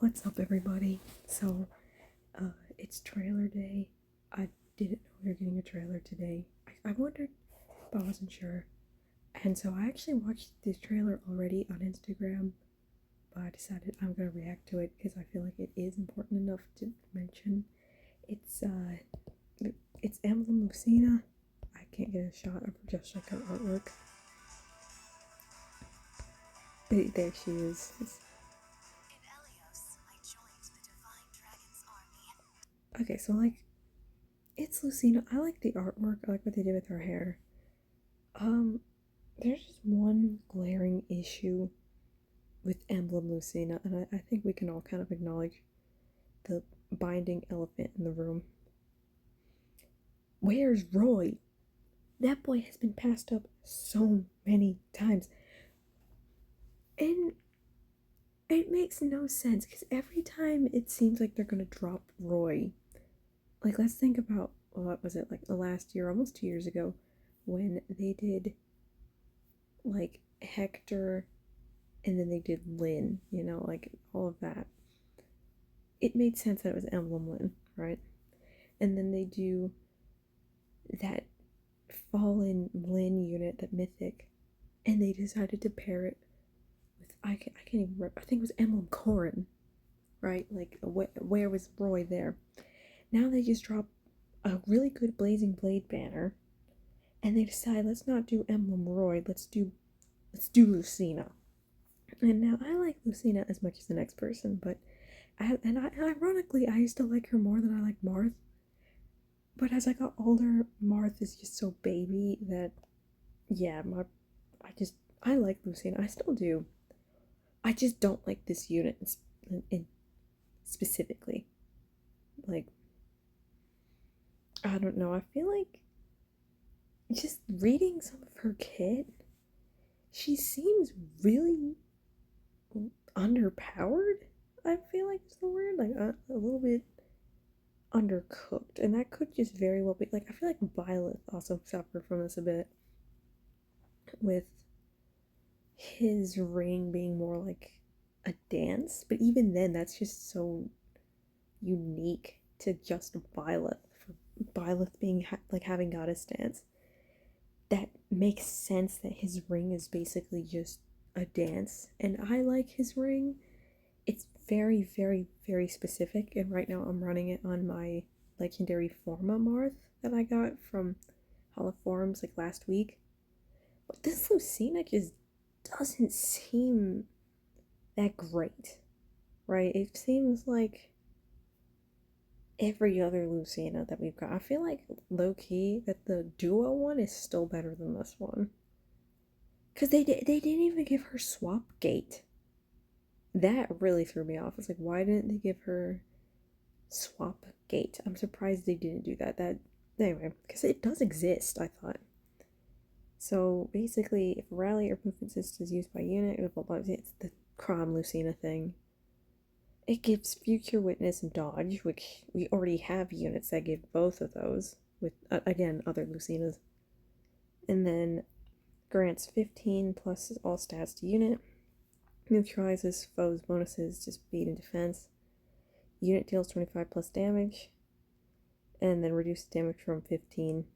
What's up, everybody? So, it's trailer day. I didn't know we were getting a trailer today. I wondered, but I wasn't sure. And so I actually watched this trailer already on Instagram, but I decided I'm gonna react to it because I feel like it is important enough to mention. It's it's Emblem Lucina. I can't get a shot of just like her artwork. There she is. Okay, so like it's Lucina. I like the artwork. I like what they did with her hair. Um, there's just one glaring issue with Emblem Lucina, and I think we can all kind of acknowledge the binding elephant in the room. Where's Roy? That boy has been passed up so many times. And it makes no sense because every time it seems like they're gonna drop Roy. Like, let's think about what was it, like the last year, almost 2 years ago, when they did like Hector and then they did Lynn, like all of that. It made sense that it was Emblem Lynn, right? And then they do that fallen Lynn unit, that mythic, and they decided to pair it with I can't even remember. I think it was Emblem Corrin, right? Like where was Roy there? Now they just drop a really good Blazing Blade banner, and they decide let's not do Emblem Roy, let's do Lucina. And now I like Lucina as much as the next person, but ironically, I used to like her more than I like Marth. But as I got older, Marth is just so baby that, yeah, I like Lucina. I still do. I just don't like this unit in specifically. Like, I don't know. I feel like just reading some of her kit, she seems really underpowered. I feel like is the word. Like, a little bit undercooked, and that could just very well be like I feel like Violet also suffered from this a bit with his ring being more like a dance, but even then that's just so unique to just Violet, for Violet being like having goddess dance. That makes sense that his ring is basically just a dance, and I like his ring. It's very, very, very specific, and right now I'm running it on my legendary Forma Marth that I got from Hall of Forums like last week. But this Lucina just doesn't seem that great, right? It seems like every other Lucina that we've got. I feel like low key that the duo one is still better than this one. Because they didn't even give her swap gate. That really threw me off. It's like, why didn't they give her swap gate? I'm surprised they didn't do that. Anyway, because it does exist, I thought. So basically, if rally or movement assist is used by unit, it's the Crom Lucina thing. It gives future witness and dodge, which we already have units that give both of those with again other Lucinas. And then grants 15 plus all stats to unit. Neutralizes foes' bonuses to speed and defense. Unit deals 25 plus damage. And then reduces damage from 15.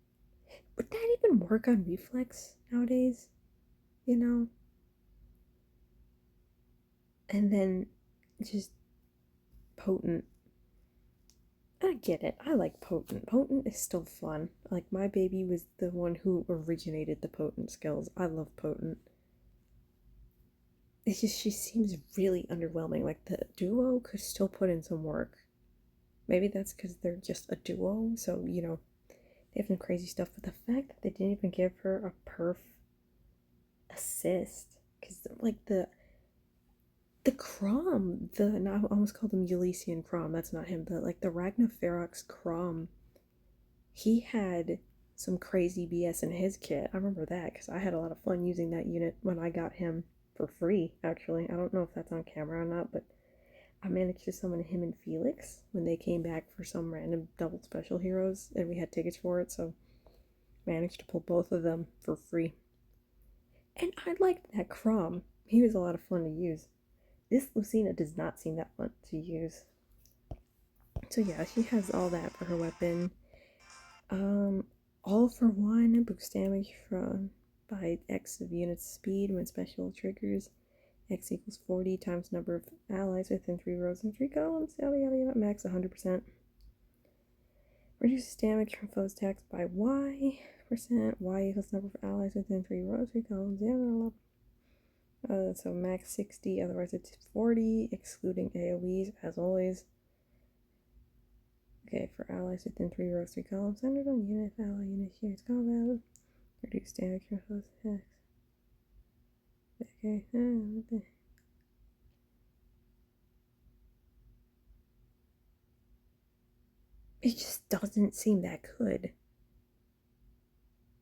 Would that even work on reflex nowadays? And then just potent. I get it. I like potent. Potent is still fun. Like, my baby was the one who originated the potent skills. I love potent. It's just, she seems really underwhelming. Like, the duo could still put in some work. Maybe that's because they're just a duo, so, they have some crazy stuff. But the fact that they didn't even give her a perf assist, because, like, the Crom, I almost called him Ulyssean Crom, that's not him, the Ragnaferox Crom, he had some crazy BS in his kit. I remember that, because I had a lot of fun using that unit when I got him for free, actually. I don't know if that's on camera or not, but I managed to summon him and Felix when they came back for some random double special heroes, and we had tickets for it, so managed to pull both of them for free. And I liked that Crom. He was a lot of fun to use. this Lucina does not seem that fun to use. So yeah, she has all that for her weapon. All for one, boost damage from by X of units speed when special triggers. X equals 40 times number of allies within 3 rows and 3 columns. Yada yada yada. Max 100%. Reduces damage from foes attacks by Y percent. Y equals number of allies within 3 rows, 3 columns. So max 60, otherwise it's 40, excluding AoEs, as always. Okay, for allies within 3 rows, 3 columns, centered on unit, ally initiates combat. Reduce damage from foes attacks. Okay, it just doesn't seem that good.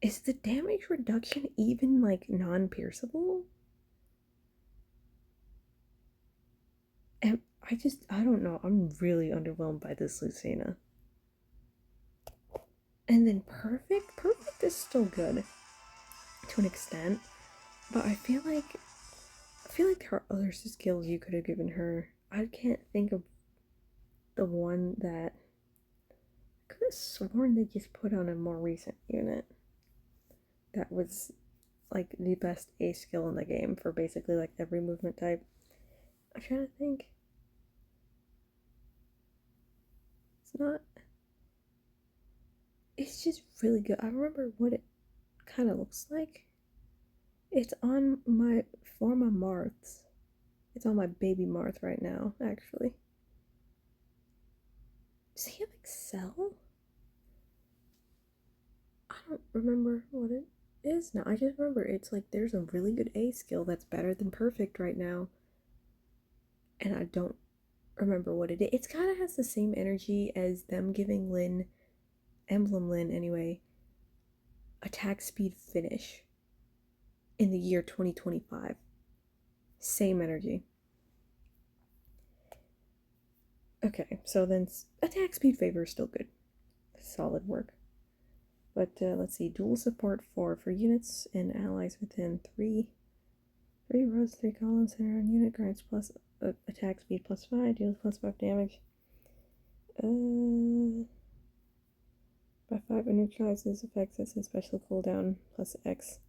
Is the damage reduction even like non-pierceable? And I don't know. I'm really underwhelmed by this Lucina. And then perfect is still good to an extent, but I feel like there are other skills you could have given her. I can't think of the one that I could have sworn they just put on a more recent unit that was like the best A skill in the game for basically like every movement type. I'm trying to think. It's not. It's just really good. I remember what it kind of looks like. It's on my Forma Marths. It's on my baby Marth right now, actually. Does he have Excel? I don't remember what it is now. I just remember it's like there's a really good A skill that's better than perfect right now. And I don't remember what it is. It kind of has the same energy as them giving Lyn, Emblem Lyn anyway, attack speed finish in the year 2025. Same energy. Okay, so then attack speed favor is still good. Solid work. But let's see, dual support 4 for units and allies within 3 rows, 3 columns, center on unit, grants plus attack speed plus 5, deals plus 5 damage. By 5, it neutralizes effects that's in special cooldown plus X.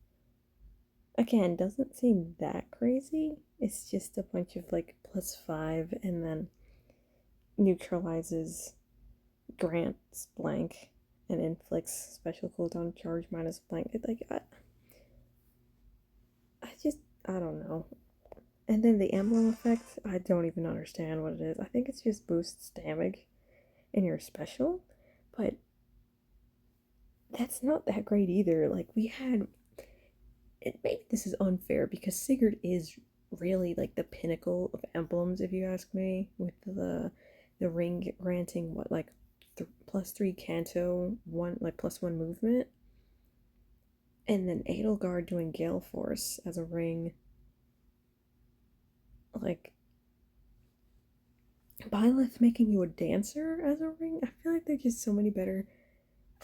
Again, doesn't seem that crazy. It's just a bunch of like plus 5 and then neutralizes, grants blank, and inflicts special cooldown charge minus blank. I don't know. And then the emblem effect, I don't even understand what it is. I think it's just boosts damage in your special, but that's not that great either. Like we had, maybe this is unfair because Sigurd is really like the pinnacle of emblems, if you ask me, with the ring granting what like +3 canto, one like +1 movement, and then Edelgard doing Gale Force as a ring. Like Byleth making you a dancer as a ring. I feel like there's just so many better.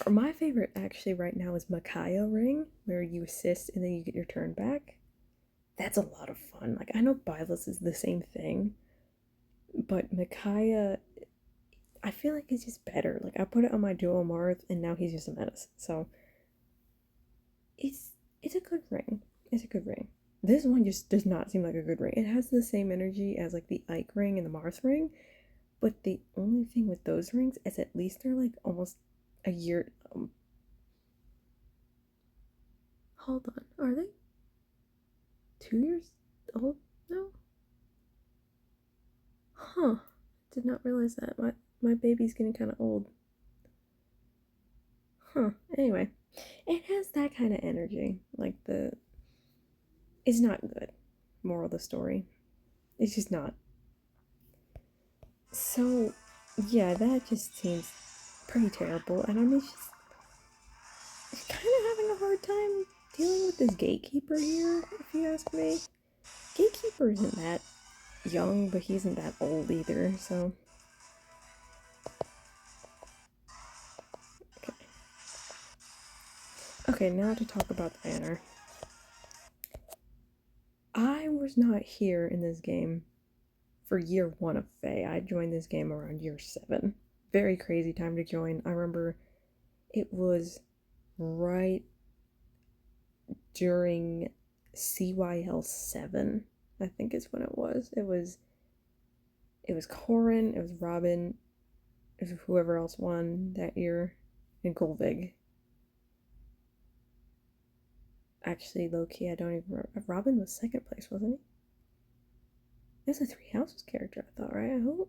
Or my favorite actually right now is Micaiah ring, where you assist and then you get your turn back. That's a lot of fun. Like I know Byleth is the same thing, but Micaiah, I feel like it's just better. Like I put it on my duo Marth and now he's just a menace. So it's a good ring. It's a good ring. This one just does not seem like a good ring. It has the same energy as like the Ike ring and the Marth ring, but the only thing with those rings is at least they're like almost a year. Hold on, are they 2 years old now? Huh? Did not realize that. My baby's getting kind of old. Huh? Anyway, it has that kind of energy. Like it's not good. Moral of the story, it's just not. So yeah, that just seems pretty terrible, and I'm just kind of having a hard time dealing with this gatekeeper here, if you ask me. Gatekeeper isn't that young, but he isn't that old either, so. Okay. Okay, now to talk about the banner. I was not here in this game for year 1 of Fae. I joined this game around year 7. Very crazy time to join. I remember it was right during CYL 7, I think is when it was. It was Corin, it was Robin, it was whoever else won that year, and Golvig. Actually, low key, I don't even remember. Robin was second place, wasn't he? It was a Three Houses character, I thought, right? Who?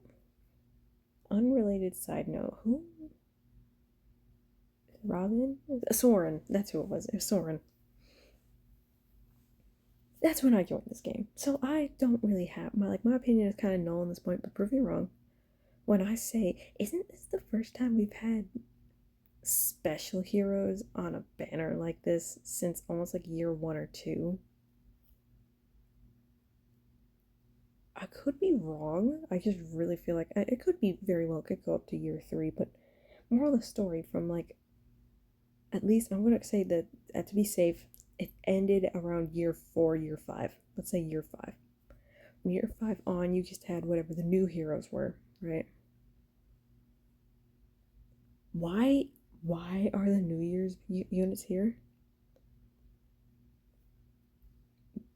Unrelated side note. Who? Robin? Soren. That's who it was. It was Soren. That's when I joined this game. So I don't really have my opinion is kind of null on this point, but prove me wrong. When I say, isn't this the first time we've had special heroes on a banner like this since almost like year 1 or 2? I could be wrong. I just really feel like it could be very well could go up to year 3, but moral of the story from like at least I'm gonna say that to be safe, it ended around year 4, year 5. Let's say year 5. From year 5 on, you just had whatever the new heroes were, right? Why are the New Year's units here?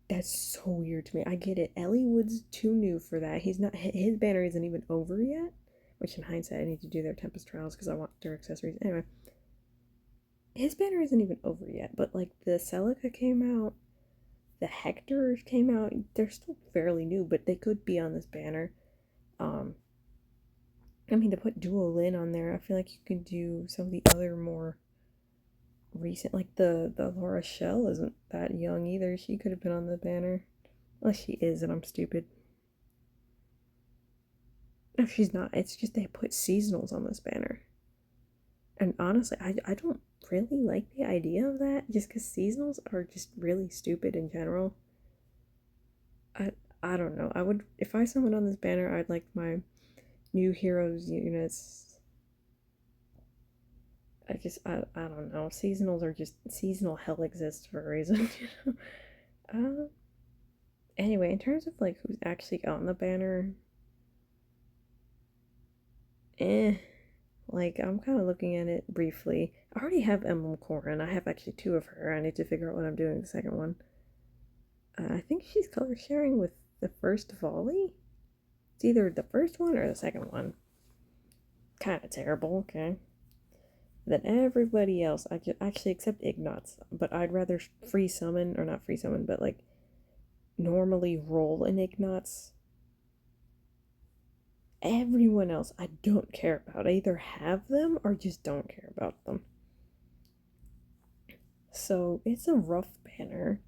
That's so weird to me. I get it. Eliwood's too new for that. He's not. His banner isn't even over yet. Which, in hindsight, I need to do their Tempest Trials because I want their accessories. Anyway, his banner isn't even over yet. But like the Celica came out, the Hector came out. They're still fairly new, but they could be on this banner. I mean, to put Duo Lin on there, I feel like you could do some of the other more recent, like the Laura Shell isn't that young either. She could have been on the banner. Unless she is and I'm stupid. No, she's not. It's just they put seasonals on this banner. And honestly, I don't really like the idea of that just because seasonals are just really stupid in general. I don't know. I would, if I someone on this banner, I'd like my new heroes units. I don't know. Seasonals are just, seasonal hell exists for a reason, you know? Anyway, in terms of like who's actually on the banner, like I'm kind of looking at it briefly. I already have Emblem Corin. I have actually 2 of her. I need to figure out what I'm doing the second one. I think she's color sharing with the first volley. It's either the first one or the second one. Kind of terrible, okay. Then everybody else, I just actually except Ignatz, but I'd rather free summon, or not free summon, but like normally roll an Ignatz. Everyone else I don't care about. I either have them or just don't care about them. So it's a rough banner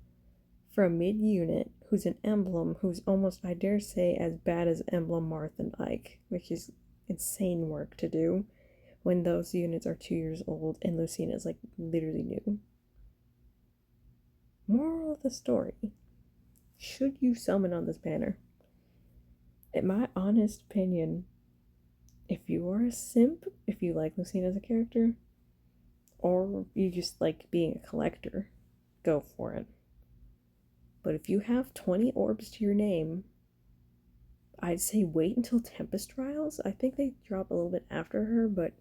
for a mid unit who's an emblem who's almost, I dare say, as bad as Emblem, Marth, and Ike, which is insane work to do when those units are 2 years old and Lucina is like literally new. Moral of the story: should you summon on this banner? In my honest opinion, if you are a simp, if you like Lucina as a character, or you just like being a collector, go for it. But if you have 20 orbs to your name, I'd say wait until Tempest Trials. I think they drop a little bit after her, but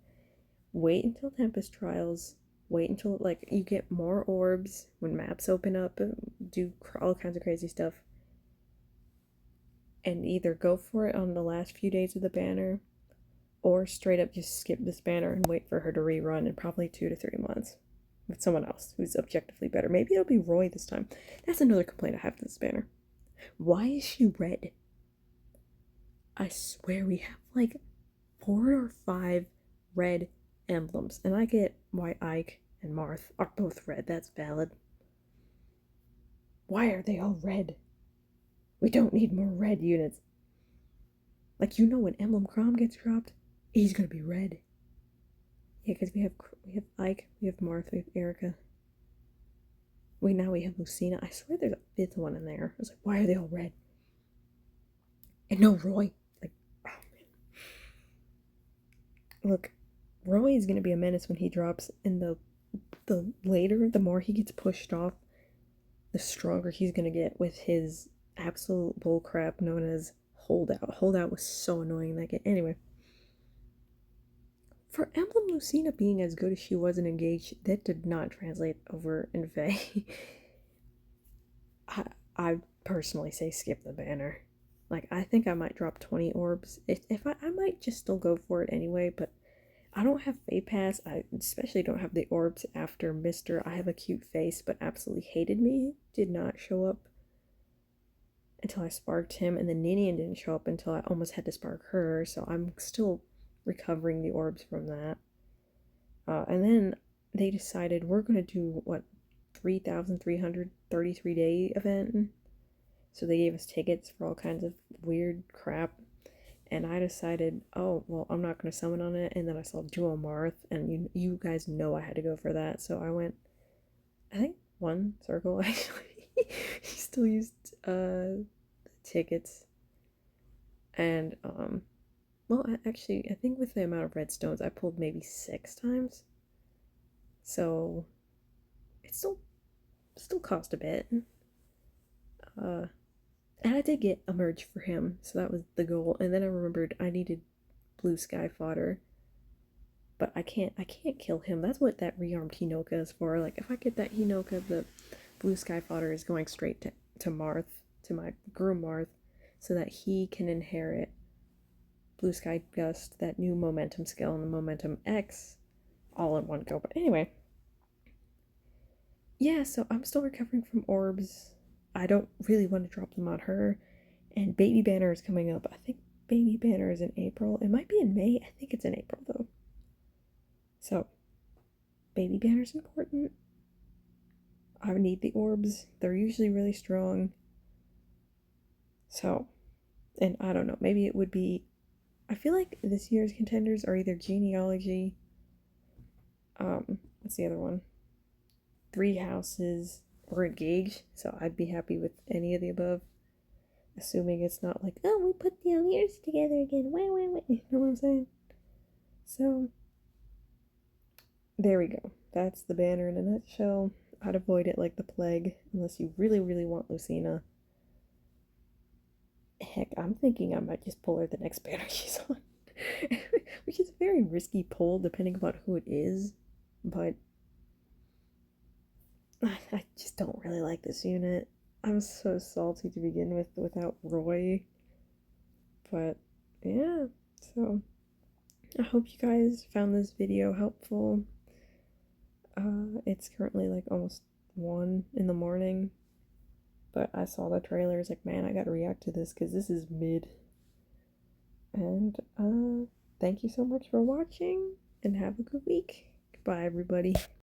wait until Tempest Trials. Wait until like you get more orbs when maps open up, do all kinds of crazy stuff. And either go for it on the last few days of the banner, or straight up just skip this banner and wait for her to rerun in probably 2 to 3 months with someone else who's objectively better. Maybe it'll be Roy this time. That's another complaint I have to this banner. Why is she red? I swear we have like 4 or 5 red emblems, and I get why Ike and Marth are both red. That's valid. Why are they all red? We don't need more red units. Like, you know, when Emblem Crom gets dropped, he's gonna be red. Yeah, because we have Ike, we have Marth, we have Erica. Now we have Lucina. I swear there's a 5th one in there. I was like, why are they all red? And no Roy. Like, oh man. Look, Roy is gonna be a menace when he drops, and the later, the more he gets pushed off, the stronger he's gonna get with his absolute bullcrap known as Holdout. Holdout was so annoying in that game. Anyway, for Emblem Lucina being as good as she was in Engage, that did not translate over in Faye. I personally say skip the banner. Like, I think I might drop 20 orbs. If I might just still go for it anyway, but I don't have Fae Pass. I especially don't have the orbs after Mr. I have a cute face, but absolutely hated me. Did not show up until I sparked him, and then Ninian didn't show up until I almost had to spark her, so I'm still recovering the orbs from that. And then they decided we're gonna do what 3,333-day event. So they gave us tickets for all kinds of weird crap. And I decided, oh, well, I'm not going to summon on it. And then I saw Dual Marth, and you guys know I had to go for that. So I went, I think, one circle, actually. He still used tickets. And, well, actually, I think with the amount of redstones, I pulled maybe 6 times. So it still cost a bit. And I did get a merge for him, so that was the goal. And then I remembered I needed blue sky fodder, but I can't kill him. That's what that rearmed Hinoka is for. Like, if I get that Hinoka, the blue sky fodder is going straight to Marth, to my groom Marth, so that he can inherit blue sky gust, that new momentum skill, and the momentum X all in one go. But anyway, yeah, so I'm still recovering from orbs. I don't really want to drop them on her. And Baby Banner is coming up. I think Baby Banner is in April. It might be in May. I think it's in April, though. So, Baby Banner is important. I need the orbs. They're usually really strong. So, and I don't know. Maybe it would be... I feel like this year's contenders are either Genealogy... what's the other one? 3 Houses... or Engage. So I'd be happy with any of the above. Assuming it's not like, oh, we put the ears together again. Wait. You know what I'm saying? So, there we go. That's the banner in a nutshell. I'd avoid it like the plague, unless you really, really want Lucina. Heck, I'm thinking I might just pull her the next banner she's on. Which is a very risky pull, depending upon who it is. But, I just don't really like this unit. I'm so salty to begin with without Roy. But yeah, so I hope you guys found this video helpful. It's currently like almost 1 in the morning, but I saw the trailer. It's like, man, I gotta react to this because this is mid. And thank you so much for watching, and have a good week. Goodbye, everybody.